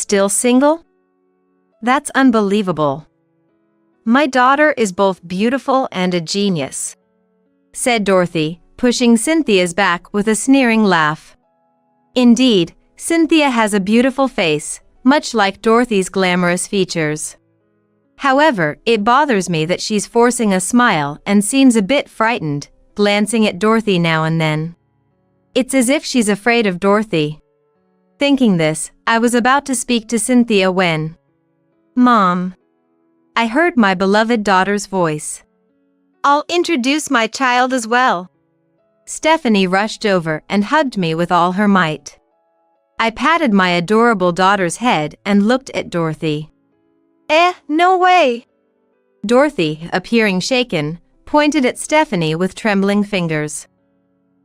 Still single? That's unbelievable. My daughter is both beautiful and a genius," said Dorothy, pushing Cynthia's back with a sneering laugh. Indeed, Cynthia has a beautiful face, much like Dorothy's glamorous features. However, it bothers me that she's forcing a smile and seems a bit frightened, glancing at Dorothy now and then. It's as if she's afraid of Dorothy. Thinking this, I was about to speak to Cynthia when, "Mom," I heard my beloved daughter's voice. "I'll introduce my child as well." Stephanie rushed over and hugged me with all her might. I patted my adorable daughter's head and looked at Dorothy. No way!" Dorothy, appearing shaken, pointed at Stephanie with trembling fingers.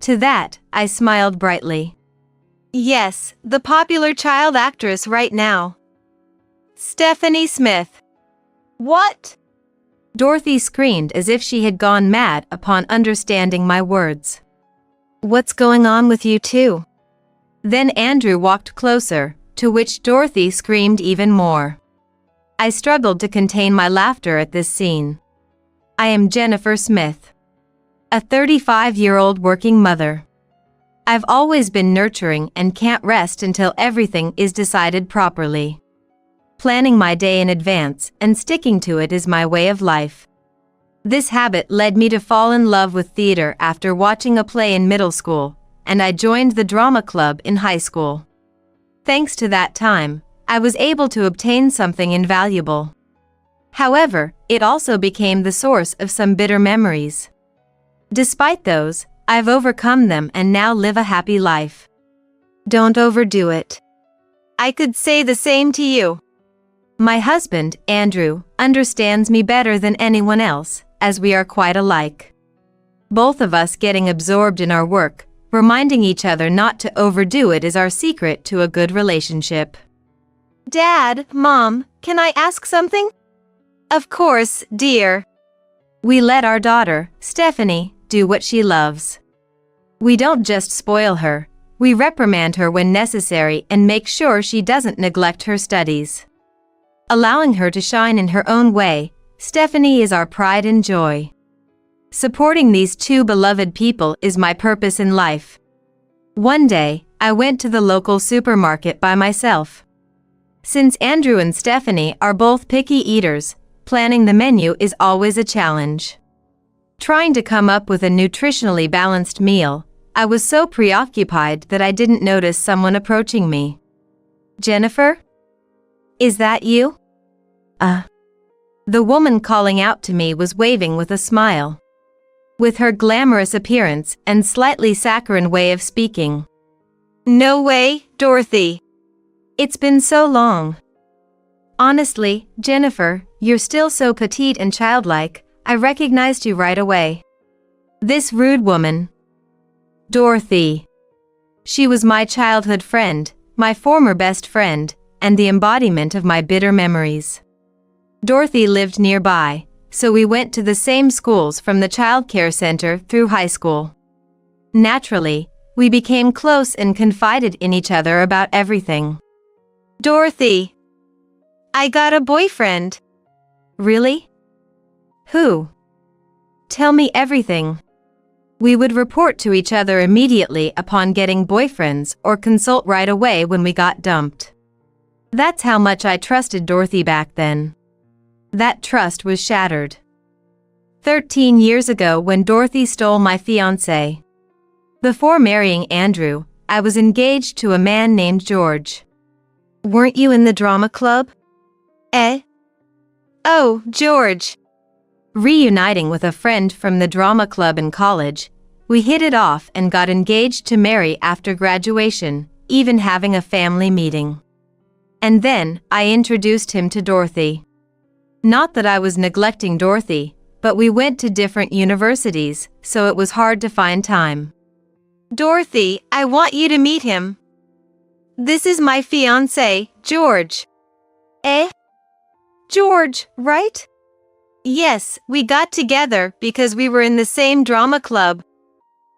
To that, I smiled brightly. "Yes, the popular child actress right now. Stephanie Smith." "What?" Dorothy screamed as if she had gone mad upon understanding my words. "What's going on with you two?" Then Andrew walked closer, to which Dorothy screamed even more. I struggled to contain my laughter at this scene. I am Jennifer Smith, a 35-year-old working mother. I've always been nurturing and can't rest until everything is decided properly. Planning my day in advance and sticking to it is my way of life. This habit led me to fall in love with theater after watching a play in middle school, and I joined the drama club in high school. Thanks to that time, I was able to obtain something invaluable. However, it also became the source of some bitter memories. Despite those, I've overcome them and now live a happy life. Don't overdo it. I could say the same to you. My husband, Andrew, understands me better than anyone else, as we are quite alike. Both of us getting absorbed in our work, reminding each other not to overdo it is our secret to a good relationship. Dad, Mom, can I ask something? Of course, dear. We let our daughter, Stephanie, do what she loves. We don't just spoil her, we reprimand her when necessary and make sure she doesn't neglect her studies. Allowing her to shine in her own way, Stephanie is our pride and joy. Supporting these two beloved people is my purpose in life. One day, I went to the local supermarket by myself. Since Andrew and Stephanie are both picky eaters, planning the menu is always a challenge. Trying to come up with a nutritionally balanced meal, I was so preoccupied that I didn't notice someone approaching me. "Jennifer? Is that you?" The woman calling out to me was waving with a smile. With her glamorous appearance and slightly saccharine way of speaking. "No way, Dorothy. It's been so long. Honestly, Jennifer, you're still so petite and childlike, I recognized you right away." This rude woman. Dorothy. She was my childhood friend, my former best friend, and the embodiment of my bitter memories. Dorothy lived nearby, so we went to the same schools from the childcare center through high school. Naturally, we became close and confided in each other about everything. "Dorothy, I got a boyfriend." "Really? Who? Tell me everything." We would report to each other immediately upon getting boyfriends or consult right away when we got dumped. That's how much I trusted Dorothy back then. That trust was shattered 13 years ago when Dorothy stole my fiancé. Before marrying Andrew, I was engaged to a man named George. "Weren't you in the drama club?" Oh, George. Reuniting with a friend from the drama club in college, we hit it off and got engaged to marry after graduation, even having a family meeting. And then, I introduced him to Dorothy. Not that I was neglecting Dorothy, but we went to different universities, so it was hard to find time. "Dorothy, I want you to meet him. This is my fiancé, George." George, right? Yes, we got together because we were in the same drama club.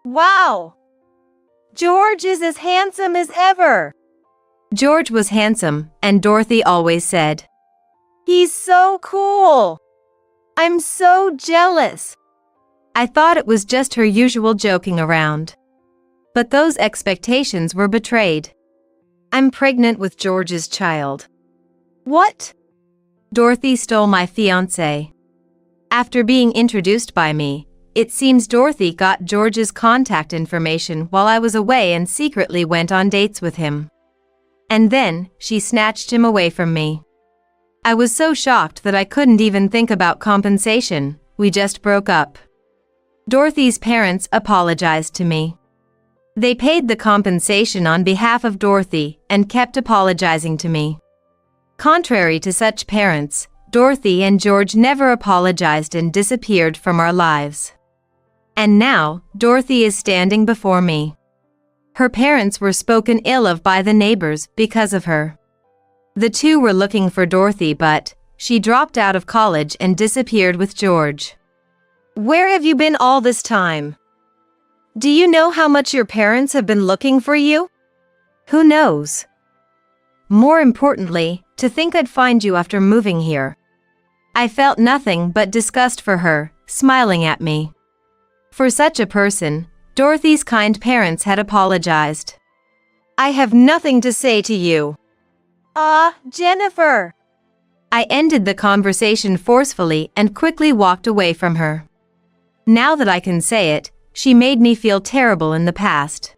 Wow! George is as handsome as ever. George was handsome, and Dorothy always said, "He's so cool. I'm so jealous." I thought it was just her usual joking around. But those expectations were betrayed. "I'm pregnant with George's child." "What?" "Dorothy stole my fiancé." After being introduced by me, it seems Dorothy got George's contact information while I was away and secretly went on dates with him. And then, she snatched him away from me. I was so shocked that I couldn't even think about compensation. We just broke up. Dorothy's parents apologized to me. They paid the compensation on behalf of Dorothy and kept apologizing to me. Contrary to such parents, Dorothy and George never apologized and disappeared from our lives. And now, Dorothy is standing before me. Her parents were spoken ill of by the neighbors because of her. The two were looking for Dorothy, but she dropped out of college and disappeared with George. "Where have you been all this time? Do you know how much your parents have been looking for you?" "Who knows? More importantly, to think I'd find you after moving here." I felt nothing but disgust for her, smiling at me. For such a person, Dorothy's kind parents had apologized. "I have nothing to say to you." Jennifer." I ended the conversation forcefully and quickly walked away from her. Now that I can say it, she made me feel terrible in the past.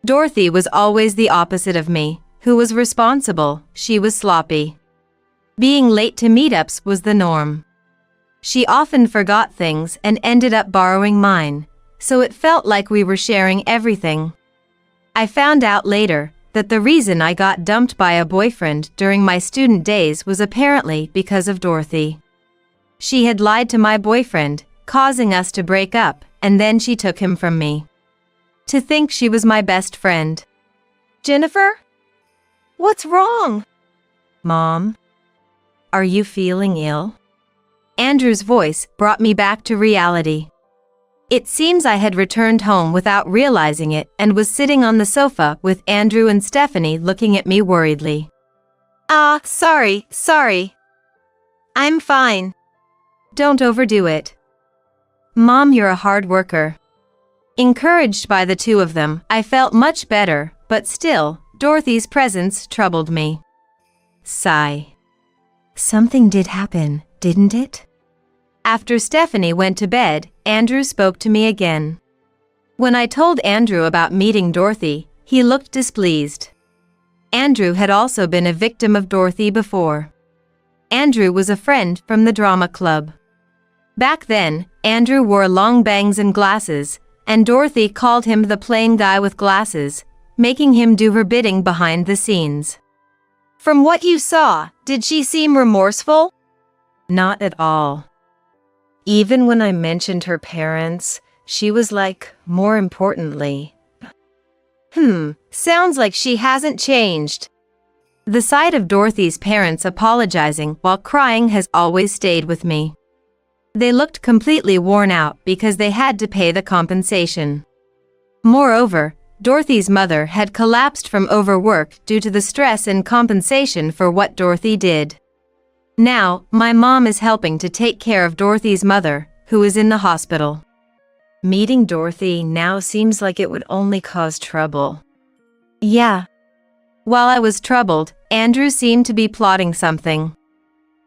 Dorothy was always the opposite of me. Who was responsible? She was sloppy. Being late to meetups was the norm. She often forgot things and ended up borrowing mine, so it felt like we were sharing everything. I found out later that the reason I got dumped by a boyfriend during my student days was apparently because of Dorothy. She had lied to my boyfriend, causing us to break up, and then she took him from me. To think she was my best friend. "Jennifer? What's wrong?" "Mom? Are you feeling ill?" Andrew's voice brought me back to reality. It seems I had returned home without realizing it and was sitting on the sofa with Andrew and Stephanie looking at me worriedly. Sorry. I'm fine." "Don't overdo it. Mom, you're a hard worker." Encouraged by the two of them, I felt much better, but still, Dorothy's presence troubled me. Sigh. Something did happen, didn't it? After Stephanie went to bed, Andrew spoke to me again. When I told Andrew about meeting Dorothy, he looked displeased. Andrew had also been a victim of Dorothy before. Andrew was a friend from the drama club. Back then, Andrew wore long bangs and glasses, and Dorothy called him the plain guy with glasses, making him do her bidding behind the scenes. "From what you saw, did she seem remorseful?" "Not at all. Even when I mentioned her parents, she was like, more importantly." Sounds like she hasn't changed." The sight of Dorothy's parents apologizing while crying has always stayed with me. They looked completely worn out because they had to pay the compensation. Moreover, Dorothy's mother had collapsed from overwork due to the stress and compensation for what Dorothy did. Now, my mom is helping to take care of Dorothy's mother, who is in the hospital. Meeting Dorothy now seems like it would only cause trouble. Yeah. While I was troubled, Andrew seemed to be plotting something.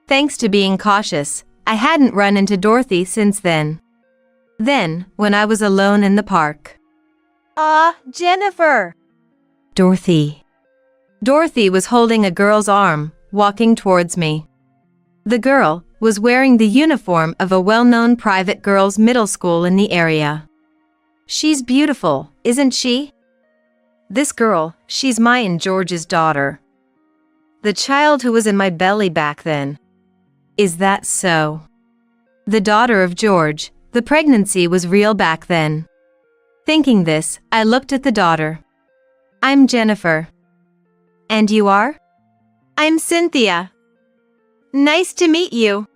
Thanks to being cautious, I hadn't run into Dorothy since then. Then, when I was alone in the park. Jennifer! Dorothy. Dorothy was holding a girl's arm, walking towards me. The girl was wearing the uniform of a well-known private girls' middle school in the area. She's beautiful, isn't she? This girl, she's my and George's daughter. The child who was in my belly back then. Is that so? The daughter of George, the pregnancy was real back then. Thinking this, I looked at the daughter. I'm Jennifer. And you are? I'm Cynthia. Nice to meet you.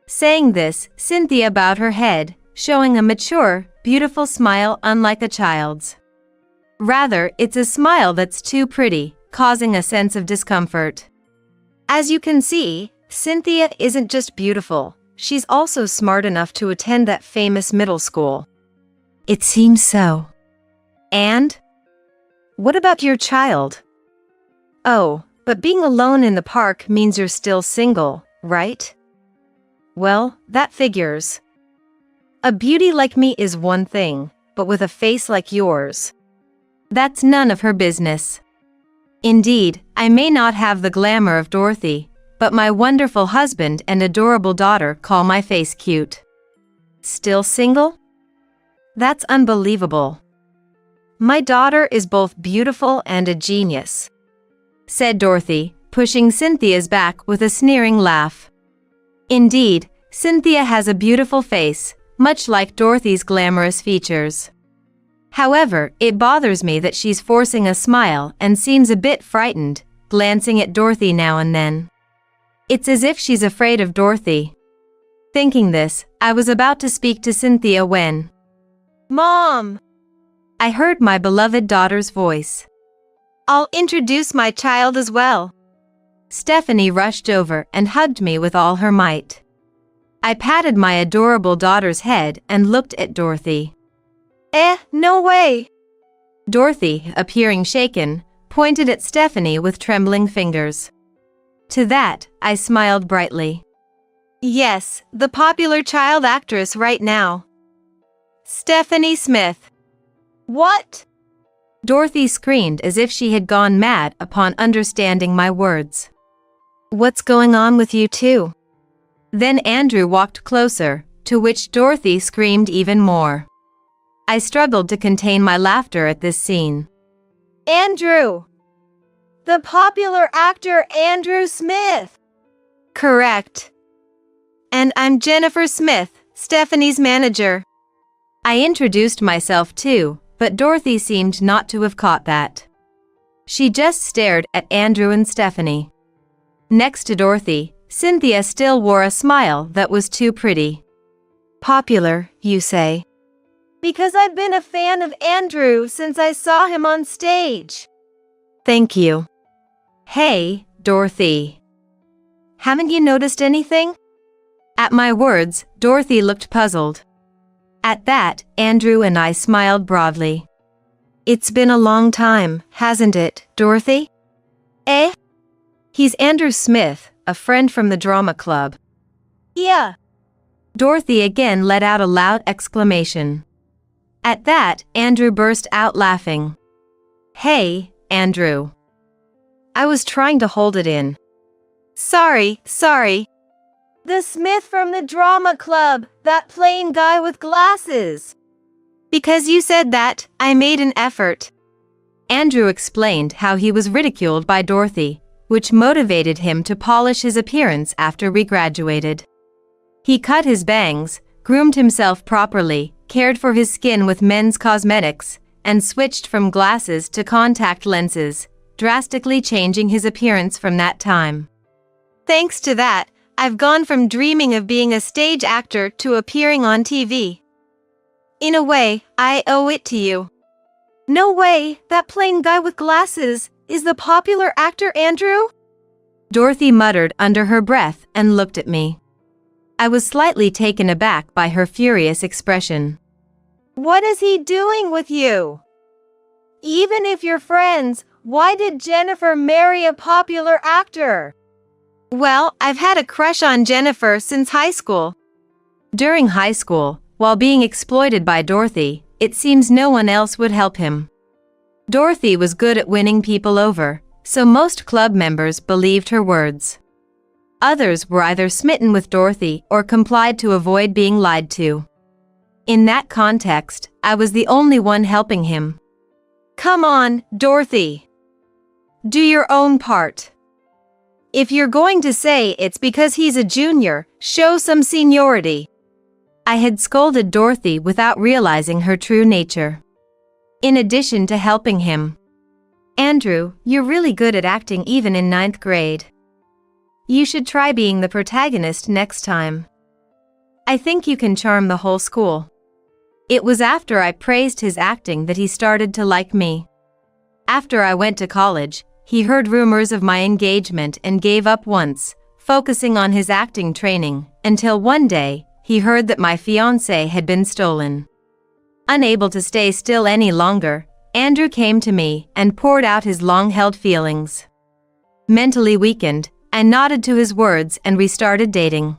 Saying this, Cynthia bowed her head, showing a mature, beautiful smile unlike a child's. Rather, it's a smile that's too pretty, causing a sense of discomfort. As you can see, Cynthia isn't just beautiful, she's also smart enough to attend that famous middle school. It seems so. And? What about your child? Oh, but being alone in the park means you're still single, right? Well, that figures. A beauty like me is one thing, but with a face like yours, that's none of her business. Indeed, I may not have the glamour of Dorothy, but my wonderful husband and adorable daughter call my face cute. Still single? That's unbelievable. My daughter is both beautiful and a genius, said Dorothy, pushing Cynthia's back with a sneering laugh. Indeed, Cynthia has a beautiful face, much like Dorothy's glamorous features. However, it bothers me that she's forcing a smile and seems a bit frightened, glancing at Dorothy now and then. It's as if she's afraid of Dorothy. Thinking this, I was about to speak to Cynthia when, "Mom!" I heard my beloved daughter's voice. "I'll introduce my child as well." Stephanie rushed over and hugged me with all her might. I patted my adorable daughter's head and looked at Dorothy. No way!" Dorothy, appearing shaken, pointed at Stephanie with trembling fingers. To that, I smiled brightly. "Yes, the popular child actress right now. Stephanie Smith." "What?" Dorothy screamed as if she had gone mad upon understanding my words. "What's going on with you two?" Then Andrew walked closer, to which Dorothy screamed even more. I struggled to contain my laughter at this scene. "Andrew! The popular actor Andrew Smith!" "Correct. And I'm Jennifer Smith, Stephanie's manager." I introduced myself too, but Dorothy seemed not to have caught that. She just stared at Andrew and Stephanie. Next to Dorothy, Cynthia still wore a smile that was too pretty. "Popular, you say?" "Because I've been a fan of Andrew since I saw him on stage." "Thank you." "Hey, Dorothy. Haven't you noticed anything?" At my words, Dorothy looked puzzled. At that, Andrew and I smiled broadly. "It's been a long time, hasn't it, Dorothy?" He's Andrew Smith, a friend from the drama club." "Yeah." Dorothy again let out a loud exclamation. At that, Andrew burst out laughing. "Hey, Andrew." I was trying to hold it in. Sorry. "The Smith from the drama club, that plain guy with glasses." "Because you said that, I made an effort." Andrew explained how he was ridiculed by Dorothy, which motivated him to polish his appearance after we graduated. He cut his bangs, groomed himself properly, cared for his skin with men's cosmetics, and switched from glasses to contact lenses, drastically changing his appearance from that time. Thanks to that, I've gone from dreaming of being a stage actor to appearing on TV. In a way, I owe it to you. No way, that plain guy with glasses is the popular actor Andrew? Dorothy muttered under her breath and looked at me. I was slightly taken aback by her furious expression. What is he doing with you? Even if you're friends, why did Jennifer marry a popular actor? Well, I've had a crush on Jennifer since high school. During high school, while being exploited by Dorothy, it seems no one else would help him. Dorothy was good at winning people over, so most club members believed her words. Others were either smitten with Dorothy or complied to avoid being lied to. In that context, I was the only one helping him. Come on, Dorothy. Do your own part. If you're going to say it's because he's a junior, show some seniority. I had scolded Dorothy without realizing her true nature. In addition to helping him. Andrew, you're really good at acting even in 9th grade. You should try being the protagonist next time. I think you can charm the whole school. It was after I praised his acting that he started to like me. After I went to college, he heard rumors of my engagement and gave up once, focusing on his acting training, until one day, he heard that my fiancé had been stolen. Unable to stay still any longer, Andrew came to me and poured out his long-held feelings. Mentally weakened, I nodded to his words and we started dating.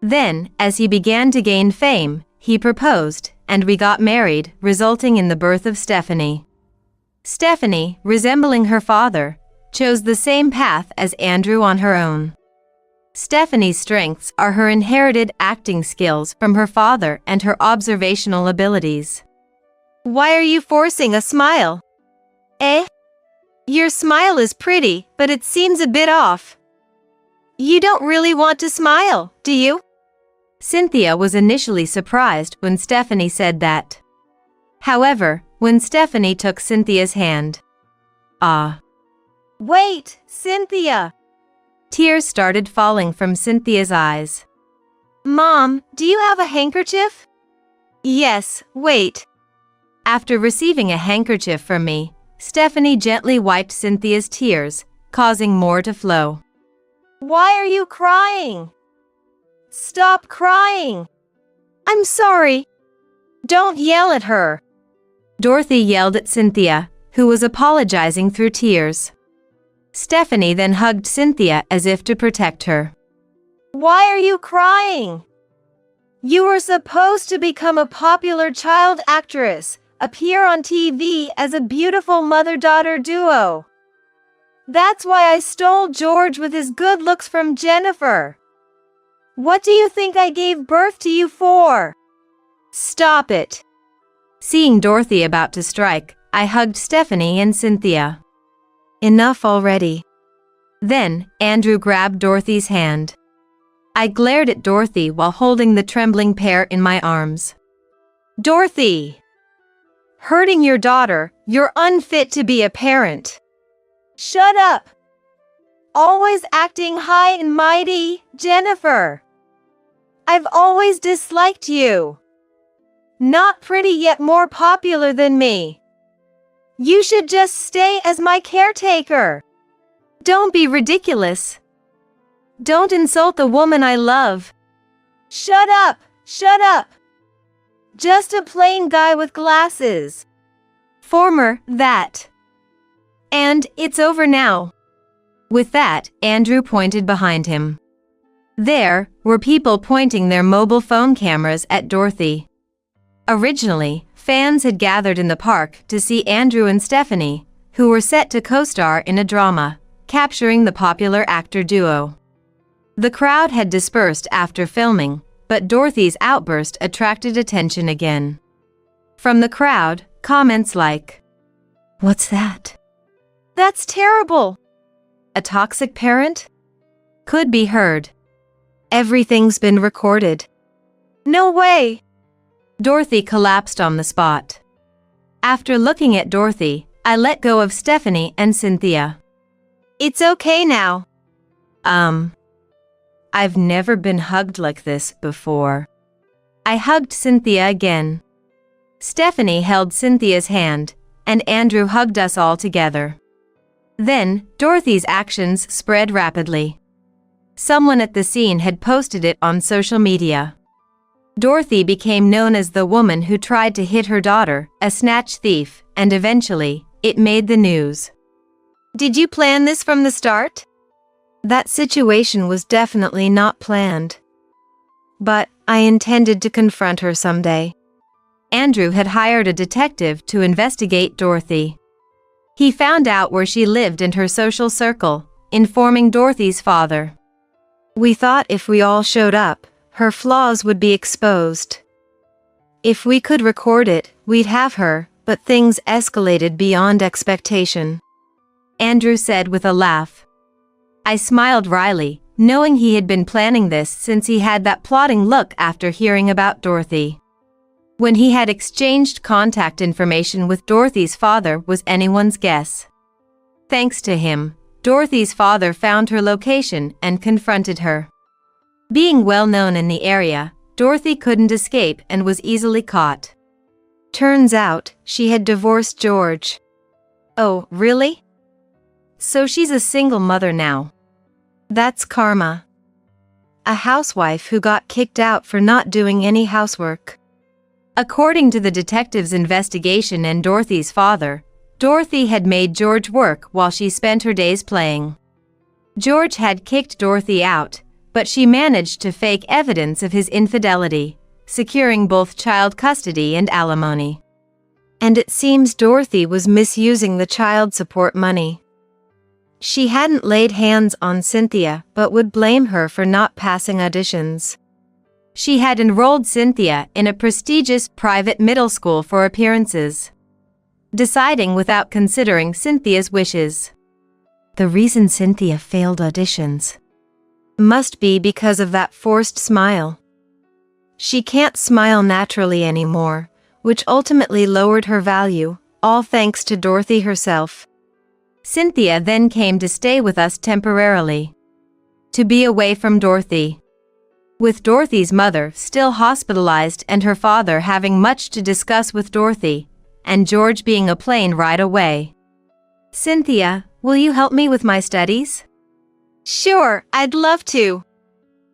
Then, as he began to gain fame, he proposed, and we got married, resulting in the birth of Stephanie. Stephanie, resembling her father, chose the same path as Andrew on her own. Stephanie's strengths are her inherited acting skills from her father and her observational abilities. Why are you forcing a smile? Eh? Your smile is pretty, but it seems a bit off. You don't really want to smile, do you? Cynthia was initially surprised when Stephanie said that. However, when Stephanie took Cynthia's hand. Wait, Cynthia! Tears started falling from Cynthia's eyes. Mom, do you have a handkerchief? Yes, wait. After receiving a handkerchief from me, Stephanie gently wiped Cynthia's tears, causing more to flow. Why are you crying? Stop crying! I'm sorry. Don't yell at her. Dorothy yelled at Cynthia, who was apologizing through tears. Stephanie then hugged Cynthia as if to protect her. Why are you crying? You were supposed to become a popular child actress, appear on TV as a beautiful mother-daughter duo. That's why I stole George with his good looks from Jennifer. What do you think I gave birth to you for? Stop it. Seeing Dorothy about to strike, I hugged Stephanie and Cynthia. Enough already. Then, Andrew grabbed Dorothy's hand. I glared at Dorothy while holding the trembling pair in my arms. Dorothy! Hurting your daughter, you're unfit to be a parent. Shut up! Always acting high and mighty, Jennifer. I've always disliked you. Not pretty yet more popular than me. You should just stay as my caretaker. Don't be ridiculous. Don't insult the woman I love. Shut up! Shut up! Just a plain guy with glasses. Former, that. And it's over now. With that, Andrew pointed behind him. There were people pointing their mobile phone cameras at Dorothy. Originally, fans had gathered in the park to see Andrew and Stephanie, who were set to co-star in a drama, capturing the popular actor duo. The crowd had dispersed after filming, but Dorothy's outburst attracted attention again. From the crowd, comments like, "What's that? That's terrible. A toxic parent?" could be heard. Everything's been recorded. No way! Dorothy collapsed on the spot. After looking at Dorothy, I let go of Stephanie and Cynthia. It's okay now. I've never been hugged like this before. I hugged Cynthia again. Stephanie held Cynthia's hand, and Andrew hugged us all together. Then, Dorothy's actions spread rapidly. Someone at the scene had posted it on social media. Dorothy became known as the woman who tried to hit her daughter, a snatch thief, and eventually, it made the news. Did you plan this from the start? That situation was definitely not planned. But I intended to confront her someday. Andrew had hired a detective to investigate Dorothy. He found out where she lived and her social circle, informing Dorothy's father. We thought if we all showed up, her flaws would be exposed. If we could record it, we'd have her, but things escalated beyond expectation. Andrew said with a laugh. I smiled wryly, knowing he had been planning this since he had that plotting look after hearing about Dorothy. When he had exchanged contact information with Dorothy's father was anyone's guess. Thanks to him, Dorothy's father found her location and confronted her. Being well known in the area, Dorothy couldn't escape and was easily caught. Turns out, she had divorced George. Oh, really? So she's a single mother now. That's karma. A housewife who got kicked out for not doing any housework. According to the detective's investigation and Dorothy's father, Dorothy had made George work while she spent her days playing. George had kicked Dorothy out, but she managed to fake evidence of his infidelity, securing both child custody and alimony. And it seems Dorothy was misusing the child support money. She hadn't laid hands on Cynthia but would blame her for not passing auditions. She had enrolled Cynthia in a prestigious private middle school for appearances, deciding without considering Cynthia's wishes. The reason Cynthia failed auditions must be because of that forced smile. She can't smile naturally anymore, which ultimately lowered her value, all thanks to Dorothy herself. Cynthia then came to stay with us temporarily, to be away from Dorothy. With Dorothy's mother still hospitalized and her father having much to discuss with Dorothy, and George being a plane ride away. Cynthia, will you help me with my studies? Sure, I'd love to.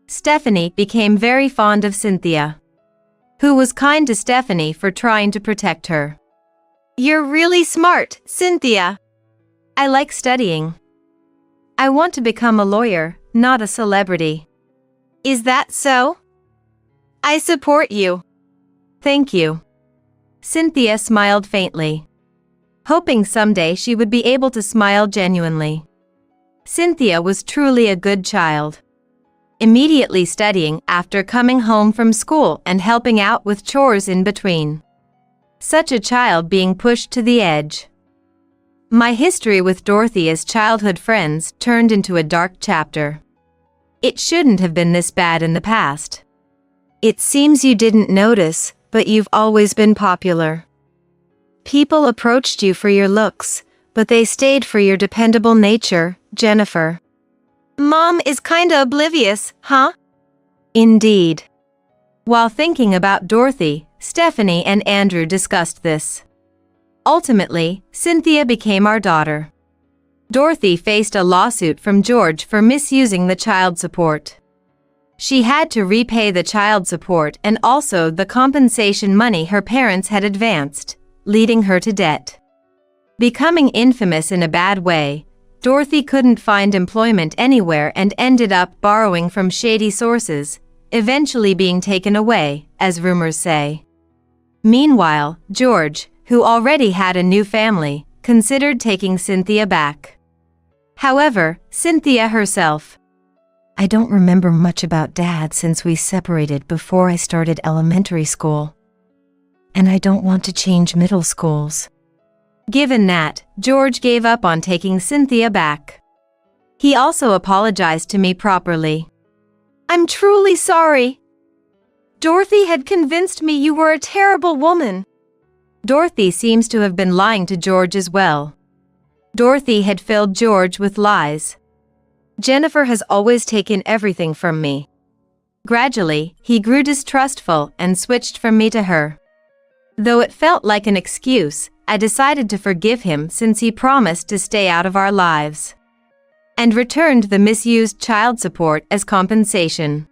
Stephanie became very fond of Cynthia, who was kind to Stephanie for trying to protect her. You're really smart, Cynthia. I like studying. I want to become a lawyer, not a celebrity. Is that so? I support you. Thank you. Cynthia smiled faintly, hoping someday she would be able to smile genuinely. Cynthia was truly a good child, immediately studying after coming home from school and helping out with chores in between. Such a child being pushed to the edge. My history with Dorothy as childhood friends turned into a dark chapter. It shouldn't have been this bad in the past. It seems you didn't notice, but you've always been popular. People approached you for your looks, but they stayed for your dependable nature, Jennifer. Mom is kinda oblivious, huh? Indeed. While thinking about Dorothy, Stephanie and Andrew discussed this. Ultimately, Cynthia became our daughter. Dorothy faced a lawsuit from George for misusing the child support. She had to repay the child support and also the compensation money her parents had advanced, leading her to debt. Becoming infamous in a bad way, Dorothy couldn't find employment anywhere and ended up borrowing from shady sources, eventually being taken away, as rumors say. Meanwhile, George, who already had a new family, considered taking Cynthia back. However, Cynthia herself, I don't remember much about Dad since we separated before I started elementary school. And I don't want to change middle schools. Given that, George gave up on taking Cynthia back. He also apologized to me properly. I'm truly sorry. Dorothy had convinced me you were a terrible woman. Dorothy seems to have been lying to George as well. Dorothy had filled George with lies. Jennifer has always taken everything from me. Gradually, he grew distrustful and switched from me to her. Though it felt like an excuse, I decided to forgive him since he promised to stay out of our lives, and returned the misused child support as compensation.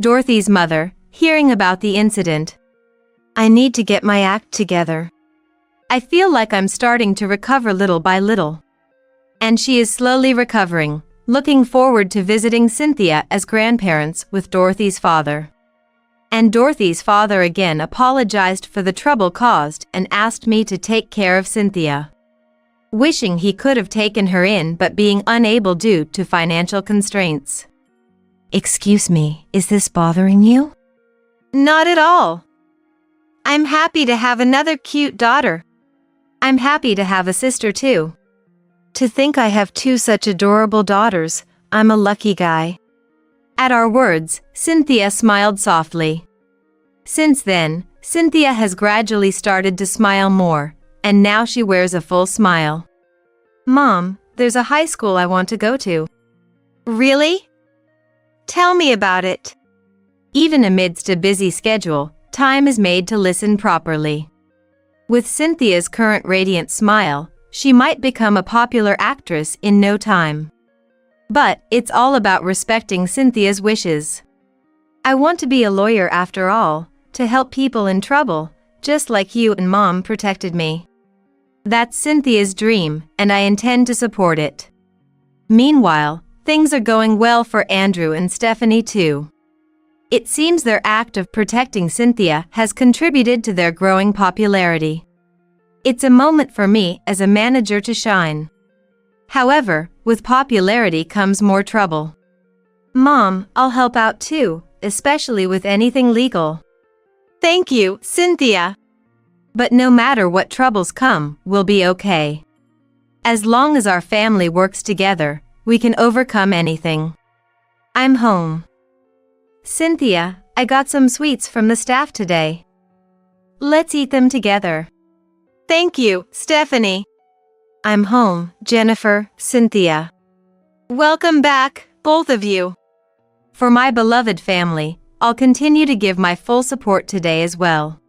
Dorothy's mother, hearing about the incident, I need to get my act together. I feel like I'm starting to recover little by little. And she is slowly recovering, looking forward to visiting Cynthia as grandparents with Dorothy's father. And Dorothy's father again apologized for the trouble caused and asked me to take care of Cynthia, wishing he could have taken her in but being unable due to financial constraints. Excuse me, is this bothering you? Not at all. I'm happy to have another cute daughter. I'm happy to have a sister too. To think I have two such adorable daughters, I'm a lucky guy. At our words, Cynthia smiled softly. Since then, Cynthia has gradually started to smile more, and now she wears a full smile. Mom, there's a high school I want to go to. Really? Tell me about it. Even amidst a busy schedule, time is made to listen properly. With Cynthia's current radiant smile, she might become a popular actress in no time. But it's all about respecting Cynthia's wishes. I want to be a lawyer after all, to help people in trouble, just like you and Mom protected me. That's Cynthia's dream, and I intend to support it. Meanwhile, things are going well for Andrew and Stephanie too. It seems their act of protecting Cynthia has contributed to their growing popularity. It's a moment for me as a manager to shine. However, with popularity comes more trouble. Mom, I'll help out too, especially with anything legal. Thank you, Cynthia. But no matter what troubles come, we'll be okay. As long as our family works together, we can overcome anything. I'm home. Cynthia, I got some sweets from the staff today. Let's eat them together. Thank you, Stephanie. I'm home, Jennifer, Cynthia. Welcome back, both of you. For my beloved family, I'll continue to give my full support today as well.